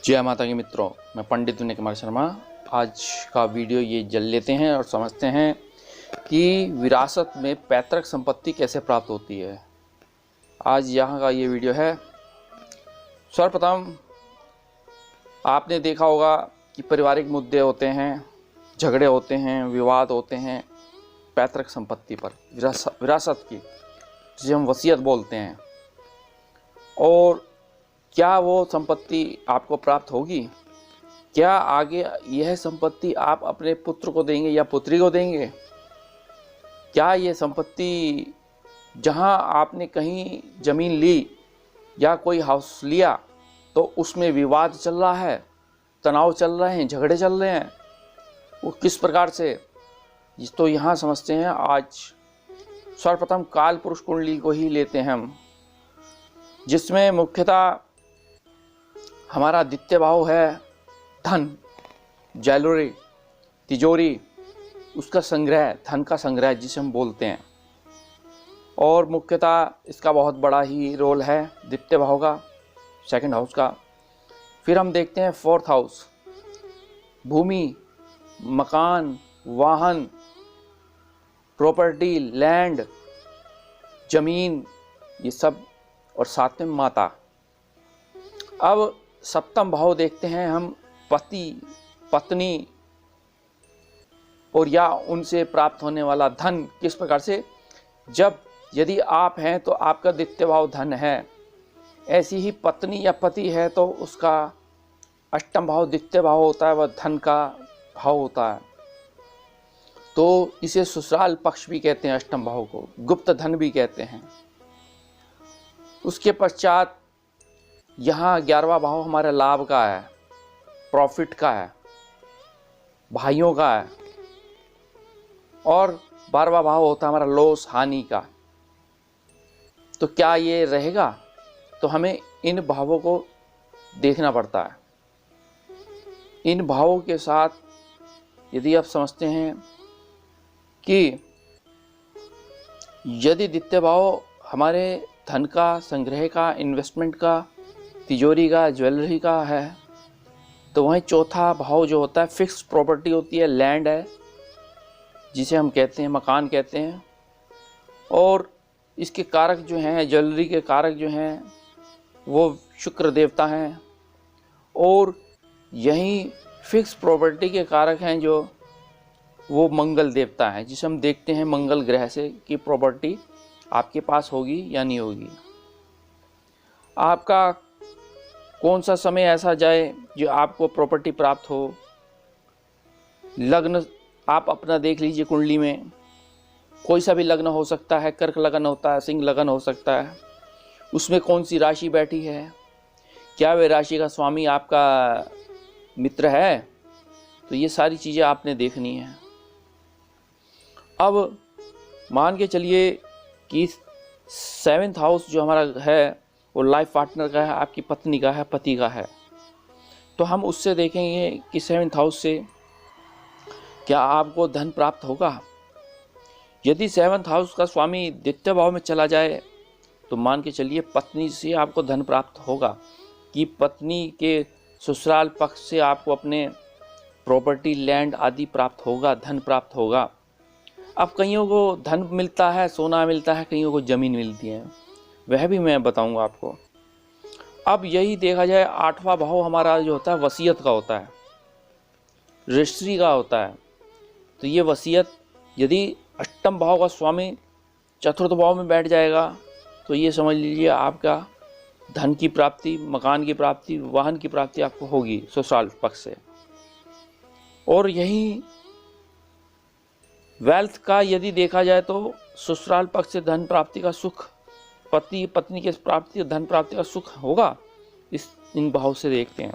जय माता की मित्रों, मैं पंडित विनय कुमार शर्मा। आज का वीडियो ये जल लेते हैं और समझते हैं कि विरासत में पैतृक संपत्ति कैसे प्राप्त होती है। आज यहाँ का ये वीडियो है। सर्वप्रथम आपने देखा होगा कि पारिवारिक मुद्दे होते हैं, झगड़े होते हैं, विवाद होते हैं पैतृक संपत्ति पर, विरासत की, जिसे हम वसीयत बोलते हैं। और क्या वो संपत्ति आपको प्राप्त होगी? क्या आगे यह संपत्ति आप अपने पुत्र को देंगे या पुत्री को देंगे? क्या ये संपत्ति, जहां आपने कहीं ज़मीन ली या कोई हाउस लिया तो उसमें विवाद चल रहा है, तनाव चल रहे हैं, झगड़े चल रहे हैं, वो किस प्रकार से, तो यहाँ समझते हैं। आज सर्वप्रथम काल पुरुष कुंडली को ही लेते हैं हम, जिसमें मुख्यतः हमारा द्वितीय भाव है धन, ज्वेलरी, तिजोरी, उसका संग्रह, धन का संग्रह जिसे हम बोलते हैं। और मुख्यतः इसका बहुत बड़ा ही रोल है द्वितीय भाव का, सेकंड हाउस का। फिर हम देखते हैं फोर्थ हाउस, भूमि, मकान, वाहन, प्रॉपर्टी, लैंड, जमीन, ये सब, और साथ में माता। अब सप्तम भाव देखते हैं हम, पति, पत्नी और या उनसे प्राप्त होने वाला धन किस प्रकार से। जब यदि आप हैं तो आपका द्वितीय भाव धन है, ऐसी ही पत्नी या पति है तो उसका अष्टम भाव द्वितीय भाव होता है, वह धन का भाव होता है। तो इसे ससुराल पक्ष भी कहते हैं, अष्टम भाव को गुप्त धन भी कहते हैं। उसके पश्चात यहाँ 11वां भाव हमारे लाभ का है, प्रॉफिट का है, भाइयों का है। और 12वां भाव होता है हमारा लॉस, हानि का। तो क्या ये रहेगा? तो हमें इन भावों को देखना पड़ता है। इन भावों के साथ यदि आप समझते हैं कि यदि द्वितीय भाव हमारे धन का, संग्रह का, इन्वेस्टमेंट का, तिजोरी का, ज्वेलरी का है, तो वहीं चौथा भाव जो होता है फिक्स प्रॉपर्टी होती है, लैंड है जिसे हम कहते हैं, मकान कहते हैं। और इसके कारक जो हैं, ज्वेलरी के कारक जो हैं वो शुक्र देवता हैं। और यहीं फिक्स प्रॉपर्टी के कारक हैं जो वो मंगल देवता हैं, जिसे हम देखते हैं मंगल ग्रह से कि प्रॉपर्टी आपके पास होगी या नहीं होगी। आपका कौन सा समय ऐसा जाए जो आपको प्रॉपर्टी प्राप्त हो। लग्न आप अपना देख लीजिए, कुंडली में कोई सा भी लग्न हो सकता है, कर्क लगन होता है, सिंह लगन हो सकता है। उसमें कौन सी राशि बैठी है, क्या वे राशि का स्वामी आपका मित्र है, तो ये सारी चीज़ें आपने देखनी है। अब मान के चलिए कि 7th हाउस जो हमारा है वो लाइफ पार्टनर का है, आपकी पत्नी का है, पति का है। तो हम उससे देखेंगे कि 7th हाउस से क्या आपको धन प्राप्त होगा। यदि 7th हाउस का स्वामी द्वितीय भाव में चला जाए तो मान के चलिए पत्नी से आपको धन प्राप्त होगा, कि पत्नी के ससुराल पक्ष से आपको अपने प्रॉपर्टी, लैंड आदि प्राप्त होगा, धन प्राप्त होगा। अब कईयों को धन मिलता है, सोना मिलता है, कईयों को ज़मीन मिलती है, वह भी मैं बताऊंगा आपको। अब यही देखा जाए 8वां भाव हमारा जो होता है वसीयत का होता है, रजिस्ट्री का होता है। तो ये वसीयत यदि अष्टम भाव का स्वामी चतुर्थ भाव में बैठ जाएगा तो ये समझ लीजिए आपका धन की प्राप्ति, मकान की प्राप्ति, वाहन की प्राप्ति आपको होगी ससुराल पक्ष से। और यही वेल्थ का यदि देखा जाए तो ससुराल पक्ष से धन प्राप्ति का सुख, पति पत्नी के प्राप्ति, धन प्राप्ति का सुख होगा, इन भाव से देखते हैं।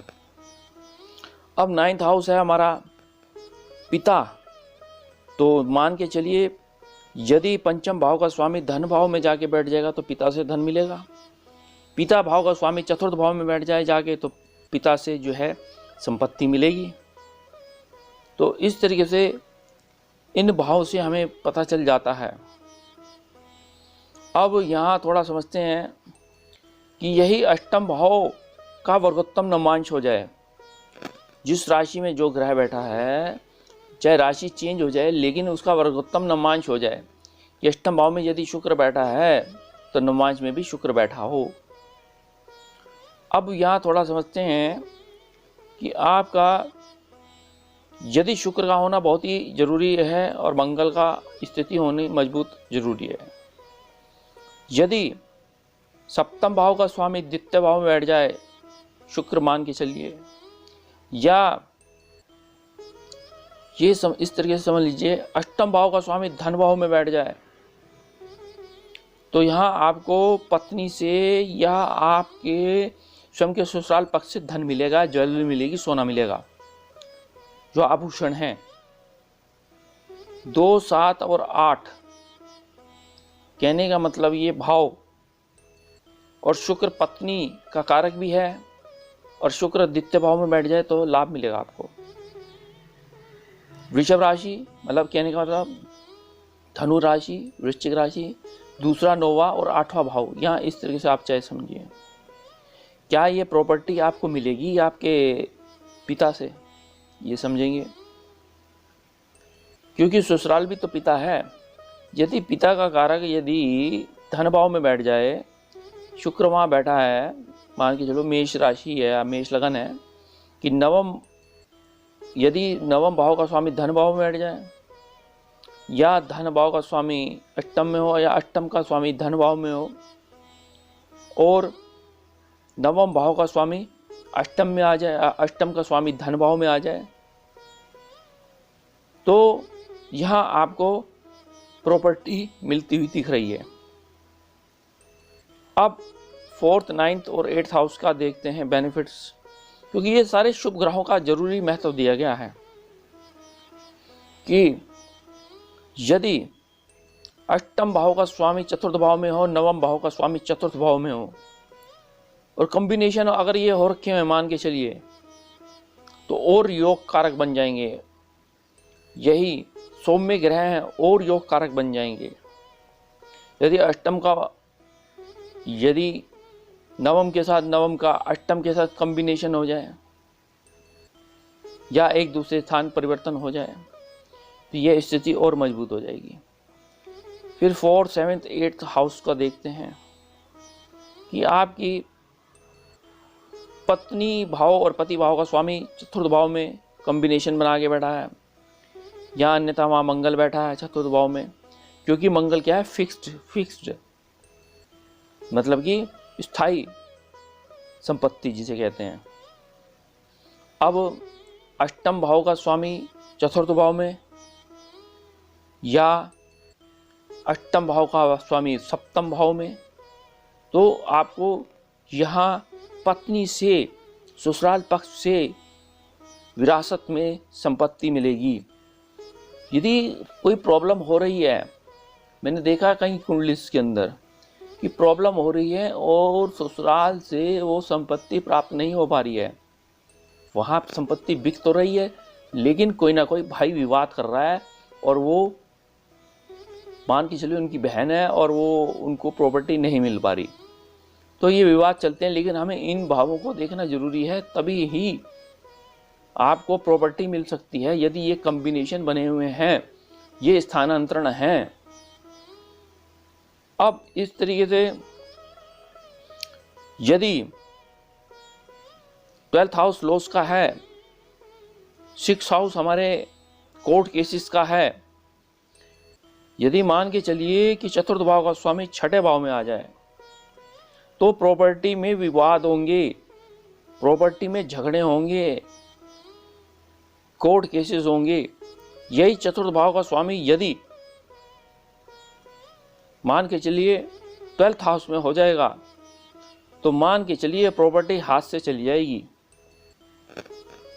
अब 9th हाउस है हमारा पिता। तो मान के चलिए यदि पंचम भाव का स्वामी धन भाव में जाके बैठ जाएगा तो पिता से धन मिलेगा। पिता भाव का स्वामी चतुर्थ भाव में बैठ जाए जाके तो पिता से जो है संपत्ति मिलेगी। तो इस तरीके से इन भाव से हमें पता चल जाता है। अब यहाँ थोड़ा समझते हैं कि यही अष्टम भाव का वर्गोत्तम नवमांश हो जाए, जिस राशि में जो ग्रह बैठा है, चाहे राशि चेंज हो जाए लेकिन उसका वर्गोत्तम नवमांश हो जाए। कि अष्टम भाव में यदि शुक्र बैठा है तो नवमांश में भी शुक्र बैठा हो। अब यहाँ थोड़ा समझते हैं कि आपका यदि शुक्र का होना बहुत ही जरूरी है और मंगल का स्थिति होनी मजबूत जरूरी है। यदि सप्तम भाव का स्वामी द्वितीय भाव में बैठ जाए, शुक्र मान के चलिए, या ये इस तरीके से समझ लीजिए अष्टम भाव का स्वामी धन भाव में बैठ जाए, तो यहाँ आपको पत्नी से या आपके स्वयं के ससुराल पक्ष से धन मिलेगा, ज्वेलरी मिलेगी, सोना मिलेगा, जो आभूषण हैं। 2, 7 और 8 कहने का मतलब ये भाव, और शुक्र पत्नी का कारक भी है, और शुक्र द्वितीय भाव में बैठ जाए तो लाभ मिलेगा आपको। वृषभ राशि मतलब कहने का मतलब धनु राशि, वृश्चिक राशि, दूसरा 9वां और 8वां भाव, यहाँ इस तरीके से आप चाहे समझिए। क्या ये प्रॉपर्टी आपको मिलेगी आपके पिता से, ये समझेंगे, क्योंकि ससुराल भी तो पिता है। यदि पिता का कारक यदि धन भाव में बैठ जाए, शुक्र वहाँ बैठा है, मान के चलो मेष राशि है या मेष लगन है, कि यदि नवम भाव का स्वामी धन भाव में बैठ जाए, या धन भाव का स्वामी अष्टम में हो, या अष्टम का स्वामी धन भाव में हो, और नवम भाव का स्वामी अष्टम में आ जाए, अष्टम का स्वामी धन भाव में आ जाए, तो यहाँ आपको प्रॉपर्टी मिलती हुई दिख रही है। अब 4th, 9th और 8th हाउस का देखते हैं बेनिफिट्स, क्योंकि ये सारे शुभ ग्रहों का जरूरी महत्व दिया गया है कि यदि अष्टम भाव का स्वामी चतुर्थ भाव में हो, नवम भाव का स्वामी चतुर्थ भाव में हो, और कॉम्बिनेशन अगर ये हो रखे हैं मान के चलिए, तो और योग कारक बन जाएंगे। यही सौम्य ग्रह हैं और योग कारक बन जाएंगे। यदि नवम के साथ नवम का अष्टम के साथ कॉम्बिनेशन हो जाए, या एक दूसरे स्थान परिवर्तन हो जाए, तो यह स्थिति और मजबूत हो जाएगी। फिर 4th, 7th, 8th हाउस का देखते हैं कि आपकी पत्नी भाव और पति भाव का स्वामी चतुर्थ भाव में कॉम्बिनेशन बना के बैठा है, या अन्यथा वहाँ मंगल बैठा है चतुर्थ भाव में, क्योंकि मंगल क्या है, फिक्स्ड मतलब कि स्थायी संपत्ति जिसे कहते हैं। अब अष्टम भाव का स्वामी चतुर्थ भाव में, या अष्टम भाव का स्वामी सप्तम भाव में, तो आपको यहाँ पत्नी से, ससुराल पक्ष से विरासत में संपत्ति मिलेगी। यदि कोई प्रॉब्लम हो रही है, मैंने देखा कहीं कुंडली के अंदर कि प्रॉब्लम हो रही है और ससुराल से वो संपत्ति प्राप्त नहीं हो पा रही है, वहाँ संपत्ति बिक तो रही है लेकिन कोई ना कोई भाई विवाद कर रहा है, और वो मान के चलिए उनकी बहन है और वो उनको प्रॉपर्टी नहीं मिल पा रही, तो ये विवाद चलते हैं। लेकिन हमें इन भावों को देखना जरूरी है, तभी ही आपको प्रॉपर्टी मिल सकती है। यदि ये कॉम्बिनेशन बने हुए हैं, ये स्थानांतरण हैं। अब इस तरीके से यदि 12th हाउस लॉस का है, 6th हाउस हमारे कोर्ट केसेस का है, यदि मान के चलिए कि चतुर्थ भाव का स्वामी छठे भाव में आ जाए, तो प्रॉपर्टी में विवाद होंगे, प्रॉपर्टी में झगड़े होंगे, कोर्ट केसेस होंगे। यही चतुर्थ भाव का स्वामी यदि मान के चलिए 12th हाउस में हो जाएगा, तो मान के चलिए प्रॉपर्टी हाथ से चली जाएगी।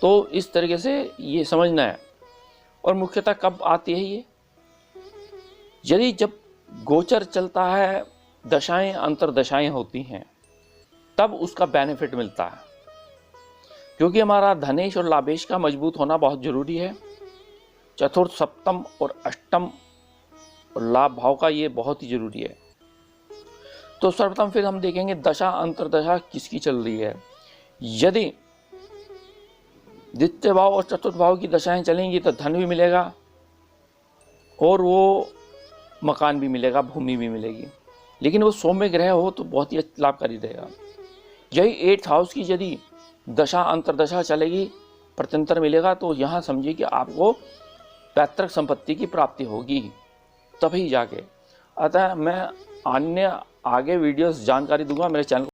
तो इस तरीके से ये समझना है। और मुख्यतः कब आती है ये, यदि जब गोचर चलता है, दशाएं अंतरदशाएं होती हैं, तब उसका बेनिफिट मिलता है। क्योंकि हमारा धनेश और लाभेश का मजबूत होना बहुत जरूरी है। चतुर्थ, सप्तम और अष्टम और लाभ भाव का ये बहुत ही जरूरी है। तो सर्वप्रथम फिर हम देखेंगे दशा अंतरदशा किसकी चल रही है। यदि द्वितीय भाव और चतुर्थ भाव की दशाएं चलेंगी तो धन भी मिलेगा और वो मकान भी मिलेगा, भूमि भी मिलेगी। लेकिन वो सौम्य ग्रह हो तो बहुत ही लाभकारी रहेगा। यही 8th हाउस की यदि दशा अंतरदशा चलेगी, प्रत्यंतर मिलेगा, तो यहाँ समझिए कि आपको पैतृक संपत्ति की प्राप्ति होगी तभी जाके। अतः मैं अन्य आगे वीडियोस जानकारी दूंगा। मेरे चैनल